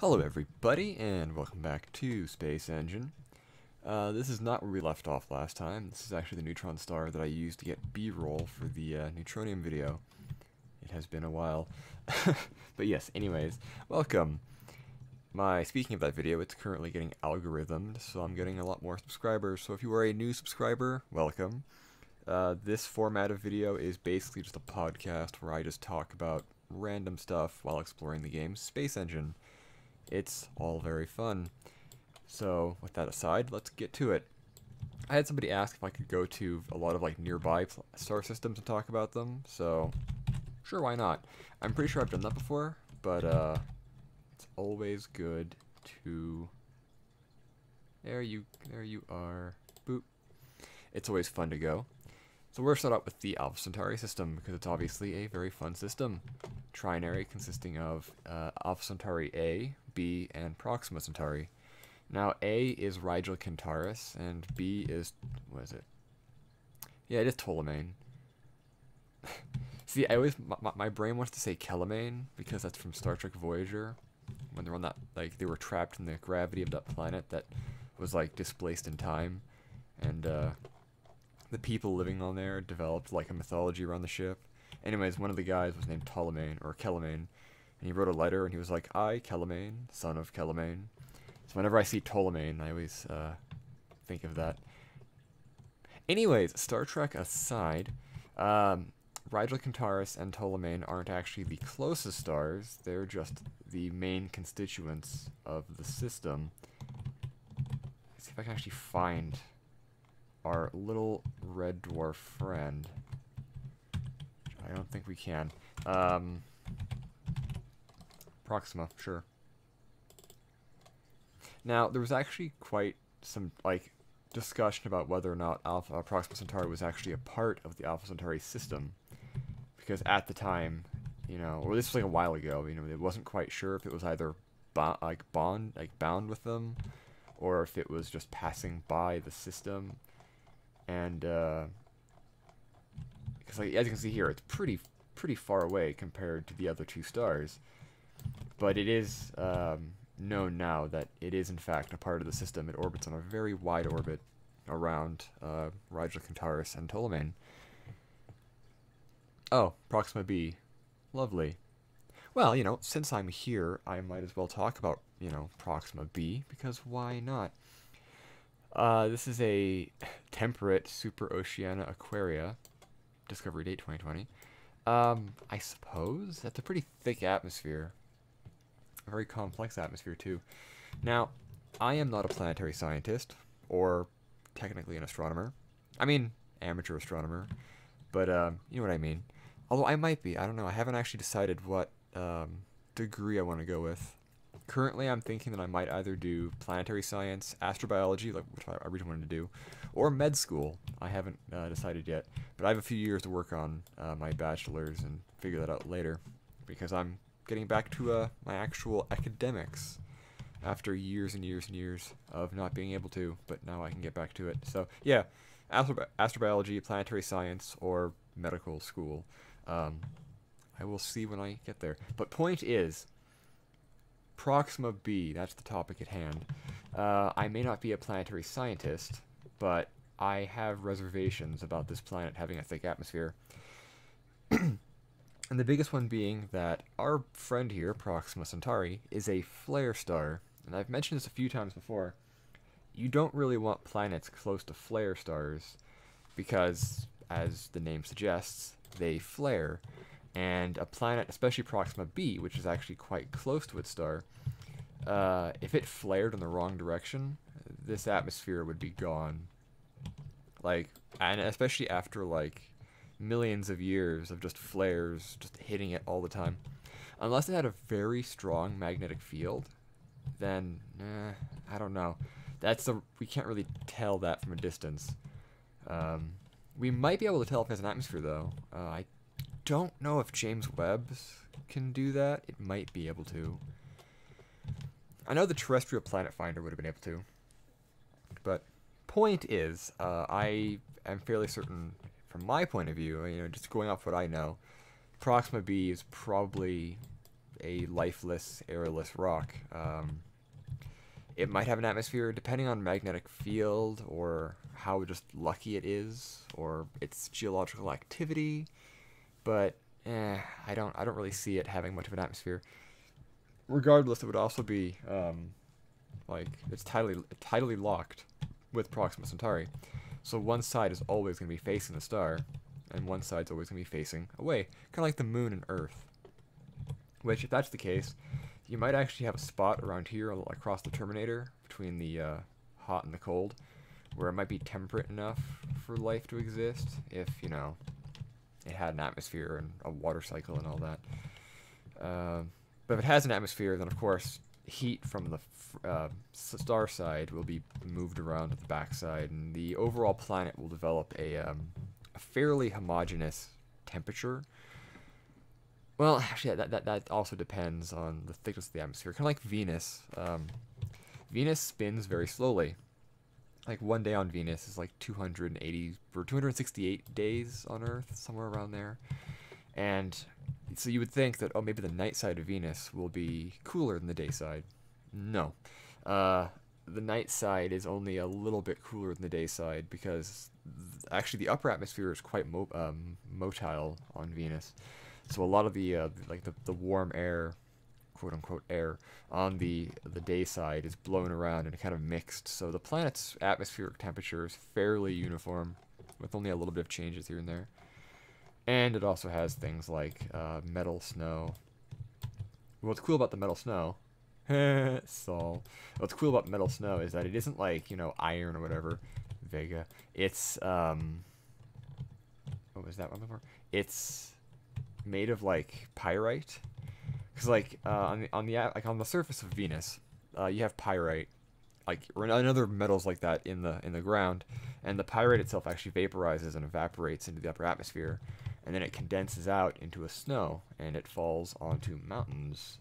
Hello everybody, and welcome back to Space Engine. This is not where we left off last time. This is actually the neutron star that I used to get B-roll for the neutronium video. It has been a while. But yes, anyways, welcome. Speaking of that video, it's currently getting algorithmed, so I'm getting a lot more subscribers. So if you are a new subscriber, welcome. This format of video is basically just a podcast where I just talk about random stuff while exploring the game Space Engine. It's all very fun. So, with that aside, let's get to it. I had somebody ask if I could go to a lot of nearby star systems and talk about them, so sure, why not? I'm pretty sure I've done that before, but it's always good to... There you are. Boop. It's always fun to go. So we're set up with the Alpha Centauri system because it's obviously a very fun system. Trinary consisting of Alpha Centauri A, B, and Proxima Centauri. Now A is Rigel Kentaurus and B is, what is it? Yeah, it is Ptolemine. See, I always my brain wants to say Kelemane because that's from Star Trek Voyager when they're on that, they were trapped in the gravity of that planet that was displaced in time, and the people living on there developed a mythology around the ship. Anyways, one of the guys was named Ptolemine, or Kelemane, and he wrote a letter and he was like, I, Kelemane, son of Kelemane. So whenever I see Ptolemine, I always think of that. Anyways, Star Trek aside, Rigel Kentaurus and Ptolemine aren't actually the closest stars, they're just the main constituents of the system. Let's see if I can actually find our little red dwarf friend. I don't think we can. Proxima, sure. Now, there was actually quite some, discussion about whether or not Proxima Centauri was actually a part of the Alpha Centauri system. Because at the time, or this was a while ago, it wasn't quite sure if it was either bound with them, or if it was just passing by the system. And because as you can see here, it's pretty far away compared to the other two stars, but it is known now that it is in fact a part of the system. It orbits on a very wide orbit around Rigel Kentaurus and Ptolemine. Oh, Proxima B, lovely. Well, since I'm here, I might as well talk about Proxima B, because why not? This is a temperate super-oceania Aquaria, discovery date 2020. I suppose that's a pretty thick atmosphere, a very complex atmosphere too. Now, I am not a planetary scientist, or technically an astronomer. I mean, amateur astronomer, but you know what I mean. Although I might be, I don't know. I haven't actually decided what degree I want to go with. Currently, I'm thinking that I might either do planetary science, astrobiology, which I originally wanted to do, or med school. I haven't decided yet, but I have a few years to work on my bachelor's and figure that out later, because I'm getting back to my actual academics after years and years and years of not being able to, but now I can get back to it. So yeah, astrobiology, planetary science, or medical school. I will see when I get there. But point is, Proxima B, that's the topic at hand. I may not be a planetary scientist, but I have reservations about this planet having a thick atmosphere. And the biggest one being that our friend here, Proxima Centauri, is a flare star. And I've mentioned this a few times before. You don't really want planets close to flare stars because, as the name suggests, they flare. And a planet, especially Proxima B, which is actually quite close to its star, if it flared in the wrong direction, this atmosphere would be gone. And especially after millions of years of just flares just hitting it all the time. Unless it had a very strong magnetic field, then I don't know. We can't really tell that from a distance. We might be able to tell if it has an atmosphere though. I don't know if James Webb's can do that. It might be able to. I know the terrestrial planet finder would have been able to. But point is, I am fairly certain, from my point of view, just going off what I know, Proxima B is probably a lifeless, airless rock. It might have an atmosphere depending on magnetic field or how just lucky it is or its geological activity, but I don't really see it having much of an atmosphere. Regardless, it would also be like it's tidally locked with Proxima Centauri. So one side is always going to be facing the star, and one side's always going to be facing away, kind of like the moon and Earth. Which, if that's the case, you might actually have a spot around here across the terminator between the hot and the cold, where it might be temperate enough for life to exist if, you know, it had an atmosphere and a water cycle and all that. But if it has an atmosphere, then of course heat from the star side will be moved around to the backside, and the overall planet will develop a fairly homogeneous temperature. Well, actually, that also depends on the thickness of the atmosphere. Kind of like Venus. Venus spins very slowly. Like one day on Venus is like 280 or 268 days on Earth, somewhere around there. And so you would think that, oh, maybe the night side of Venus will be cooler than the day side. No. The night side is only a little bit cooler than the day side because actually the upper atmosphere is quite motile on Venus. So a lot of the the warm air, quote unquote air, on the day side is blown around and kind of mixed. So the planet's atmospheric temperature is fairly uniform, with only a little bit of changes here and there. And it also has things like metal snow. What's cool about the metal snow? What's cool about metal snow is that it isn't like, you know, iron or whatever, Vega. It's what was that one before? It's made of like pyrite, because like on the surface of Venus, you have pyrite, like or other metals like that in the ground, and the pyrite itself actually vaporizes and evaporates into the upper atmosphere, and then it condenses out into a snow, and it falls onto mountains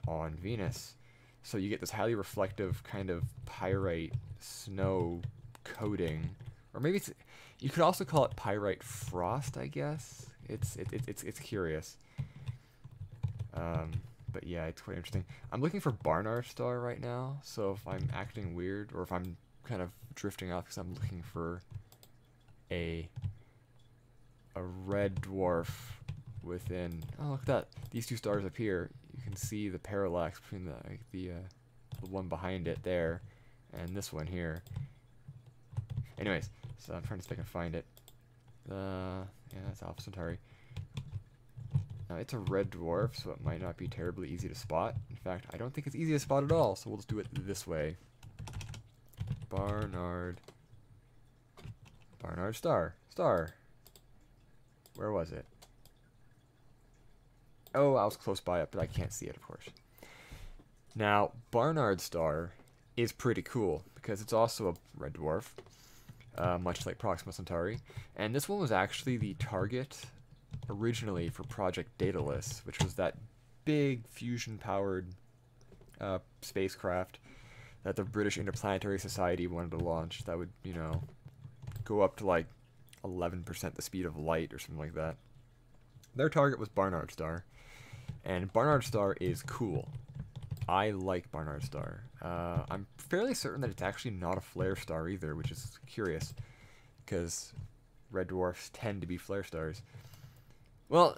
on Venus. So you get this highly reflective kind of pyrite snow coating, or maybe you could also call it pyrite frost, I guess. It's curious. But yeah, it's quite interesting. I'm looking for Barnard Star right now, so if I'm acting weird or if I'm kind of drifting off because I'm looking for a red dwarf within. Oh, look at that! These two stars up here. You can see the parallax between the one behind it there and this one here. Anyways, so I'm trying to see if I can find it. Yeah, that's Alpha Centauri. Now, it's a red dwarf, so it might not be terribly easy to spot. In fact, I don't think it's easy to spot at all, so we'll just do it this way. Barnard Star. Where was it? Oh, I was close by it, but I can't see it, of course. Now, Barnard Star is pretty cool, because it's also a red dwarf. Much like Proxima Centauri. And this one was actually the target originally for Project Daedalus, which was that big fusion-powered spacecraft that the British Interplanetary Society wanted to launch that would, you know, go up to like 11% the speed of light or something like that. Their target was Barnard Star. And Barnard Star is cool. I like Barnard Star. I'm fairly certain that it's actually not a flare star either, which is curious, because red dwarfs tend to be flare stars. Well,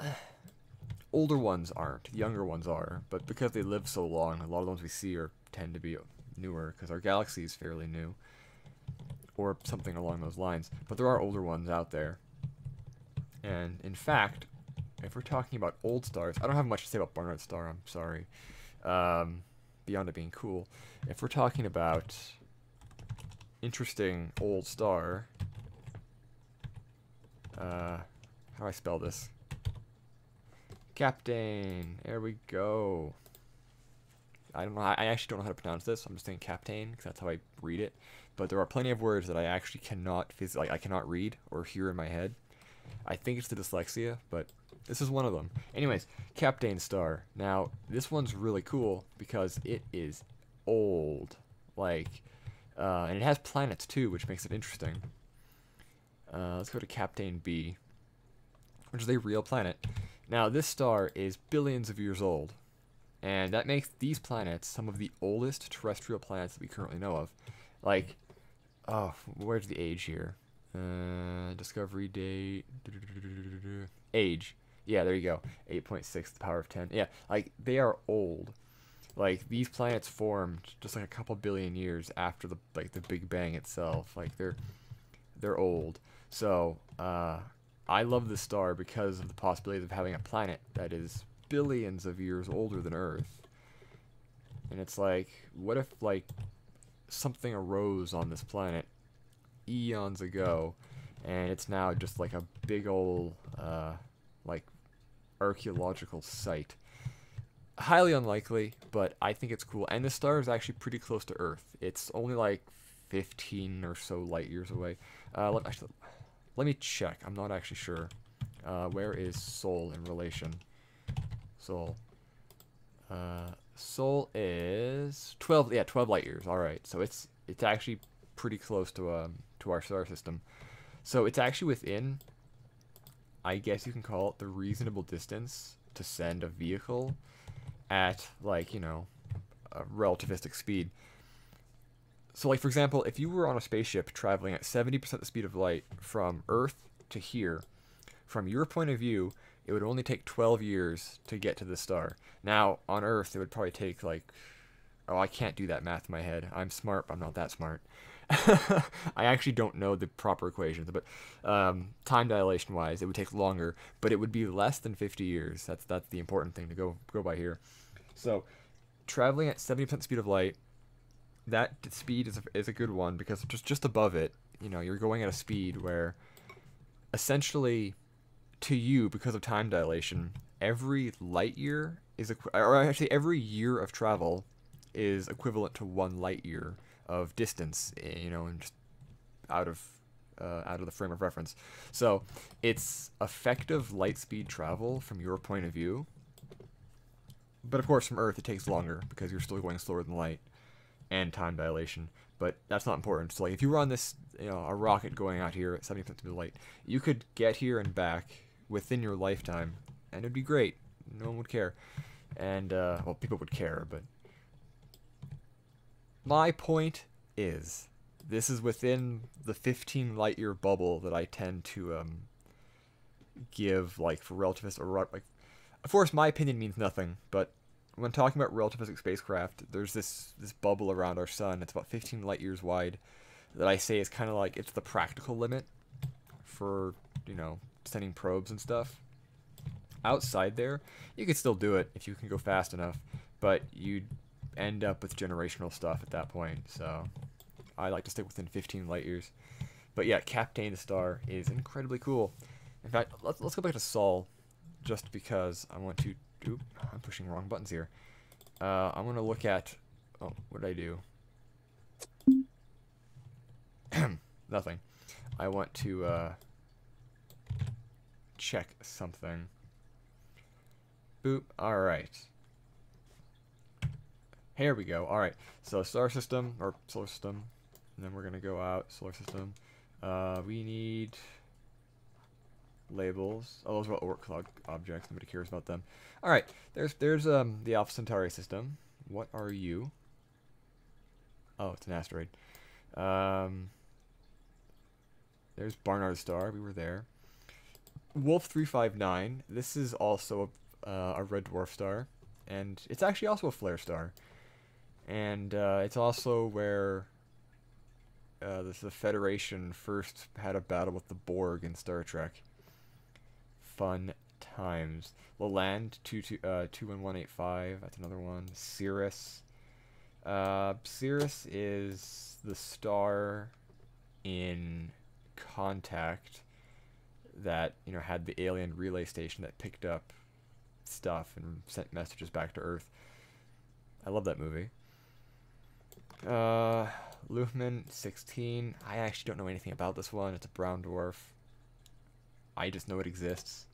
older ones aren't. Younger ones are, but because they live so long, a lot of the ones we see tend to be newer, because our galaxy is fairly new, or something along those lines. But there are older ones out there. And in fact, if we're talking about old stars, I don't have much to say about Barnard Star, I'm sorry. Beyond it being cool. If we're talking about interesting old star, how do I spell this? Captain. There we go. I don't know. I actually don't know how to pronounce this. I'm just saying Captain because that's how I read it. But there are plenty of words that I actually cannot I cannot read or hear in my head. I think it's the dyslexia, but this is one of them. Anyways, Captain Star. Now, this one's really cool because it is old. Like, and it has planets too, which makes it interesting. Let's go to Captain B, which is a real planet. Now, this star is billions of years old. And that makes these planets some of the oldest terrestrial planets that we currently know of. Like, oh, where's the age here? Discovery date. Age. Yeah, there you go. 8.6 to the power of 10. Yeah, like, they are old. Like, these planets formed just like a couple billion years after the Big Bang itself. Like, they're old. So, I love this star because of the possibilities of having a planet that is billions of years older than Earth. And it's like, what if, like, something arose on this planet eons ago, and it's now just like a big old, like, archaeological site? Highly unlikely, but I think it's cool. And the star is actually pretty close to Earth. It's only like 15 or so light years away. Let me check. I'm not actually sure. Where is Sol in relation? Sol. Sol is 12. Yeah, 12 light years. All right. So it's actually pretty close to our star system. So it's actually within, I guess you can call it, the reasonable distance to send a vehicle at, like, you know, a relativistic speed. So, like, for example, if you were on a spaceship traveling at 70% the speed of light from Earth to here, from your point of view, it would only take 12 years to get to the star. Now, on Earth, it would probably take, like, oh, I can't do that math in my head. I'm smart, but I'm not that smart. I actually don't know the proper equations, but time dilation-wise, it would take longer, but it would be less than 50 years. That's the important thing to go by here. So, traveling at 70% speed of light, that speed is a good one, because just above it, you know, you're going at a speed where, essentially, to you, because of time dilation, every light year is, or actually every year of travel is equivalent to 1 light year of distance, you know, and just out of the frame of reference. So it's effective light speed travel from your point of view, but of course from Earth it takes longer because you're still going slower than light and time dilation. But that's not important. So, like, if you were on this, you know, a rocket going out here at 70% speed of light, you could get here and back within your lifetime, and it'd be great. No one would care, and well, people would care, but my point is, this is within the 15 light year bubble that I tend to give, like, for relativist, or like, of course my opinion means nothing, but when talking about relativistic spacecraft, there's this bubble around our sun. It's about 15 light years wide, that I say is kind of like, it's the practical limit for, you know, sending probes and stuff. Outside there, you could still do it if you can go fast enough, but you'd end up with generational stuff at that point. So I like to stick within 15 light years. But yeah, Captain Star is incredibly cool. In fact, let's go back to Sol, just because I want to. Oop, I'm pushing wrong buttons here. I want to look at. Oh, what did I do? Nothing. I want to check something. Boop. All right. Here we go. All right. So star system, or solar system, and then we're gonna go out. Solar system. We need labels. Oh, those are Oort cloud objects. Nobody cares about them. All right. There's the Alpha Centauri system. What are you? Oh, it's an asteroid. There's Barnard Star. We were there. Wolf 359. This is also a red dwarf star, and it's actually also a flare star. And it's also where the Federation first had a battle with the Borg in Star Trek. Fun times. Leland 21185. That's another one. Cirrus. Cirrus is the star in Contact that, you know, had the alien relay station that picked up stuff and sent messages back to Earth. I love that movie. Luhmann 16. I actually don't know anything about this one. It's a brown dwarf. I just know it exists.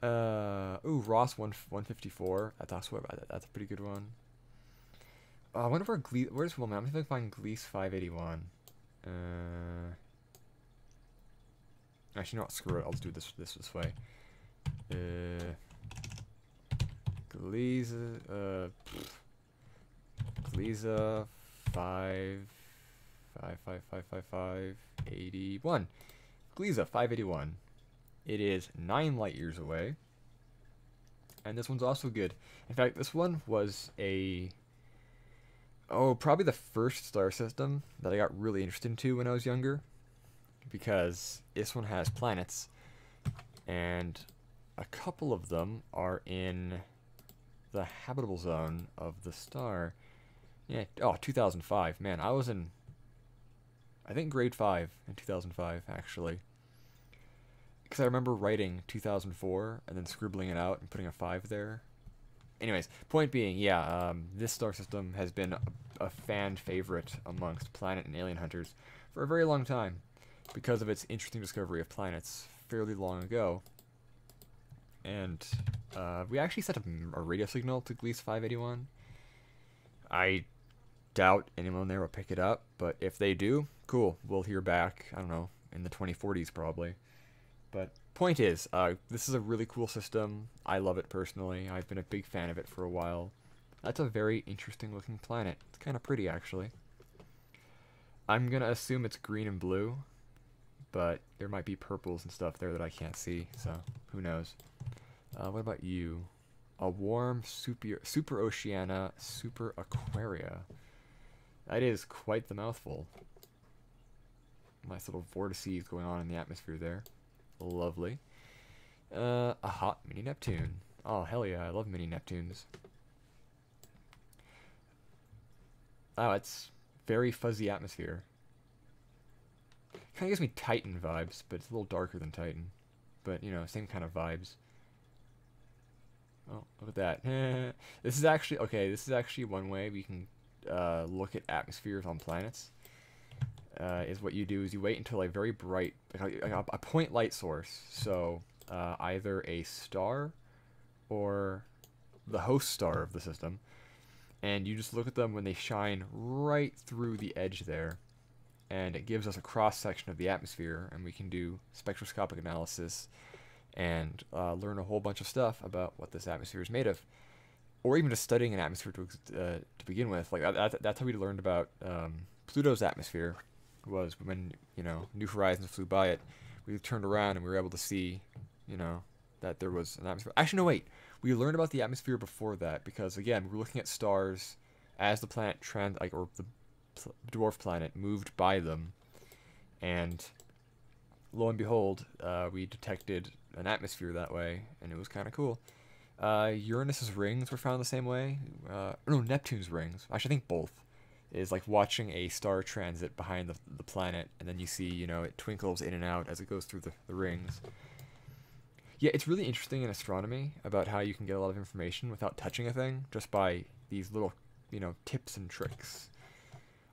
Ooh, Ross 154. That's a pretty good one. I wonder where where's Woman? I'm gonna find Gliese 581. Actually, no, screw it. I'll just do this way. Gliese 5 Gliese 581. It is 9 light years away. And this one's also good. In fact, this one was probably the first star system that I got really interested into when I was younger, because this one has planets, and a couple of them are in the habitable zone of the star. Yeah, 2005. Man, I was in, I think, grade 5 in 2005, actually. Because I remember writing 2004 and then scribbling it out and putting a 5 there. Anyways, point being, yeah, this star system has been a fan favorite amongst planet and alien hunters for a very long time because of its interesting discovery of planets fairly long ago. And we actually sent a radio signal to Gliese 581. I doubt anyone there will pick it up, but if they do, cool. We'll hear back, I don't know, in the 2040s probably. But point is, this is a really cool system. I love it personally. I've been a big fan of it for a while. That's a very interesting looking planet. It's kind of pretty, actually. I'm going to assume it's green and blue, but there might be purples and stuff there that I can't see, so who knows. What about you? A warm super Oceania, super Aquaria. That is quite the mouthful. Nice little vortices going on in the atmosphere there. Lovely. A hot mini Neptune. Oh, hell yeah, I love mini Neptunes. Oh, it's very fuzzy atmosphere. Kind of gives me Titan vibes, but it's a little darker than Titan. But, you know, same kind of vibes. Oh, look at that. This is actually one way we can look at atmospheres on planets. Is what you do is you wait until a very bright, like a point light source, so either a star or the host star of the system, and you just look at them when they shine right through the edge there, and it gives us a cross-section of the atmosphere, and we can do spectroscopic analysis and learn a whole bunch of stuff about what this atmosphere is made of, or even just studying an atmosphere to begin with. Like that's how we learned about Pluto's atmosphere. Was when, you know, New Horizons flew by it, we turned around and we were able to see, you know, that there was an atmosphere. Actually, no, wait. We learned about the atmosphere before that because, again, we're looking at stars as the planet or the dwarf planet moved by them, and lo and behold, we detected an atmosphere that way, and it was kind of cool. Uranus's rings were found the same way. No, Neptune's rings. Actually, I think both. Is like watching a star transit behind the planet, and then you see, you know, it twinkles in and out as it goes through the rings. Yeah, it's really interesting in astronomy about how you can get a lot of information without touching a thing, just by these little, you know, tips and tricks.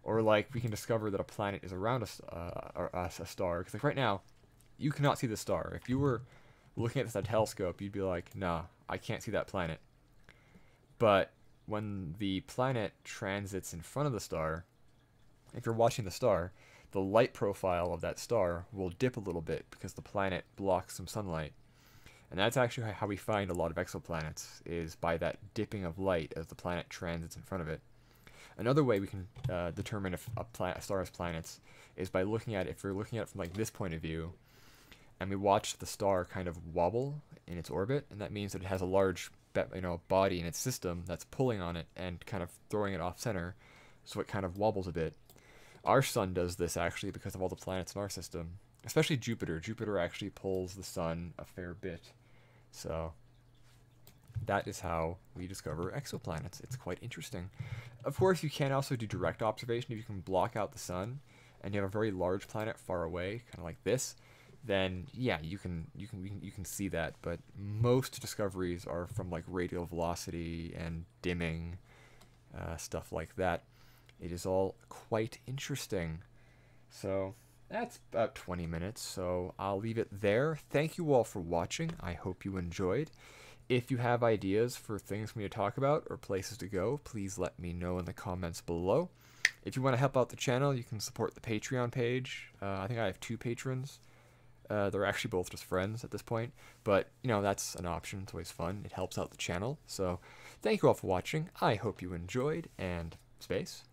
Or like we can discover that a planet is around a star, because like right now, you cannot see the star. If you were looking at this at a telescope, you'd be like, nah, I can't see that planet. But when the planet transits in front of the star, if you're watching the star, the light profile of that star will dip a little bit because the planet blocks some sunlight. And that's actually how we find a lot of exoplanets, is by that dipping of light as the planet transits in front of it. Another way we can determine if a star has planets is by looking at it, if we're looking at it from like this point of view, and we watch the star kind of wobble in its orbit, and that means that it has a large body in its system that's pulling on it and kind of throwing it off center, so it kind of wobbles a bit. Our sun does this actually because of all the planets in our system, especially Jupiter. Jupiter actually pulls the sun a fair bit, so that is how we discover exoplanets. It's quite interesting. Of course, you can also do direct observation. If you can block out the sun and you have a very large planet far away, kind of like this, then yeah, you can see that. But most discoveries are from like radial velocity and dimming, stuff like that. It is all quite interesting. So that's about 20 minutes, so I'll leave it there. Thank you all for watching. I hope you enjoyed. If you have ideas for things for me to talk about or places to go, please let me know in the comments below. If you want to help out the channel, you can support the Patreon page. I think I have 2 patrons. They're actually both just friends at this point, but you know, that's an option. It's always fun. It helps out the channel. So thank you all for watching. I hope you enjoyed, and space.